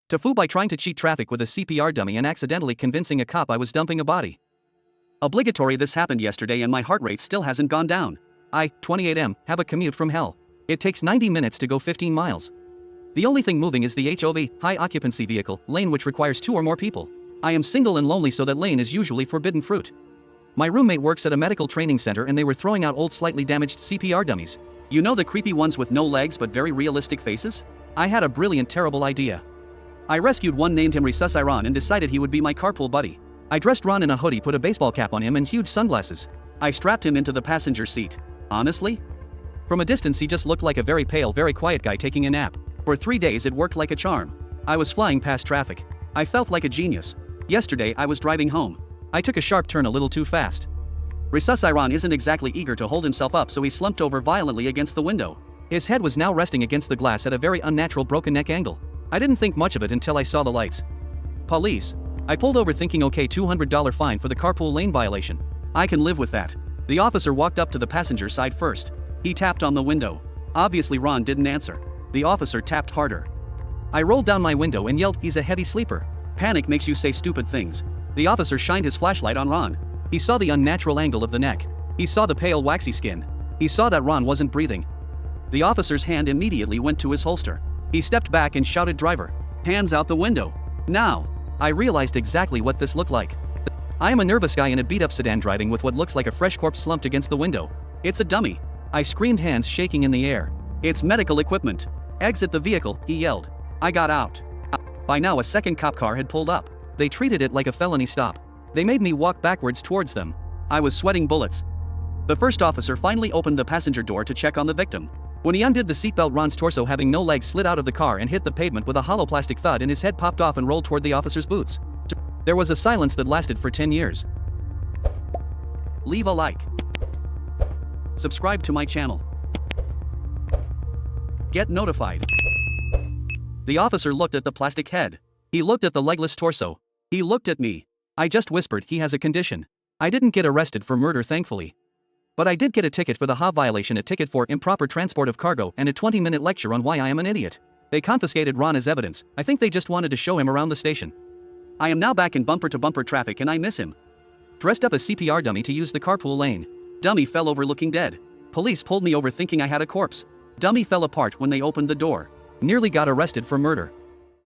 Tofu by trying to cheat traffic with a CPR dummy and accidentally convincing a cop I was dumping a body. Obligatory. This happened yesterday and my heart rate still hasn't gone down. I, 28M, have a commute from hell. It takes 90 minutes to go 15 miles. The only thing moving is the HOV, high occupancy vehicle, lane which requires 2 or more people. I am single and lonely, so that lane is usually forbidden fruit. My roommate works at a medical training center and they were throwing out old slightly damaged CPR dummies. You know, the creepy ones with no legs but very realistic faces? I had a brilliant, terrible idea. I rescued one, named him Resus Iran, and decided he would be my carpool buddy. I dressed Ron in a hoodie, put a baseball cap on him and huge sunglasses. I strapped him into the passenger seat. Honestly? From a distance he just looked like a very pale, very quiet guy taking a nap. For 3 days it worked like a charm. I was flying past traffic. I felt like a genius. Yesterday I was driving home. I took a sharp turn a little too fast. Resus Iran isn't exactly eager to hold himself up, so he slumped over violently against the window. His head was now resting against the glass at a very unnatural broken neck angle. I didn't think much of it until I saw the lights. Police. I pulled over thinking, okay, $200 fine for the carpool lane violation. I can live with that. The officer walked up to the passenger side first. He tapped on the window. Obviously Ron didn't answer. The officer tapped harder. I rolled down my window and yelled, "He's a heavy sleeper." Panic makes you say stupid things. The officer shined his flashlight on Ron. He saw the unnatural angle of the neck. He saw the pale, waxy skin. He saw that Ron wasn't breathing. The officer's hand immediately went to his holster. He stepped back and shouted, "Driver, hands out the window. Now." I realized exactly what this looked like. I am a nervous guy in a beat-up sedan driving with what looks like a fresh corpse slumped against the window. It's a dummy. I screamed, hands shaking in the air. "It's medical equipment. Exit the vehicle," he yelled. I got out. By now a second cop car had pulled up. They treated it like a felony stop. They made me walk backwards towards them. I was sweating bullets. The first officer finally opened the passenger door to check on the victim. When he undid the seatbelt, Ron's torso, having no legs, slid out of the car and hit the pavement with a hollow plastic thud, and his head popped off and rolled toward the officer's boots. There was a silence that lasted for 10 years. Leave a like. Subscribe to my channel. Get notified. The officer looked at the plastic head. He looked at the legless torso. He looked at me. I just whispered, "He has a condition." I didn't get arrested for murder, thankfully. But I did get a ticket for the HOV violation, a ticket for improper transport of cargo, and a 20-minute lecture on why I am an idiot. They confiscated Ron as evidence. I think they just wanted to show him around the station. I am now back in bumper-to-bumper traffic and I miss him. Dressed up a CPR dummy to use the carpool lane. Dummy fell over looking dead. Police pulled me over thinking I had a corpse. Dummy fell apart when they opened the door. Nearly got arrested for murder.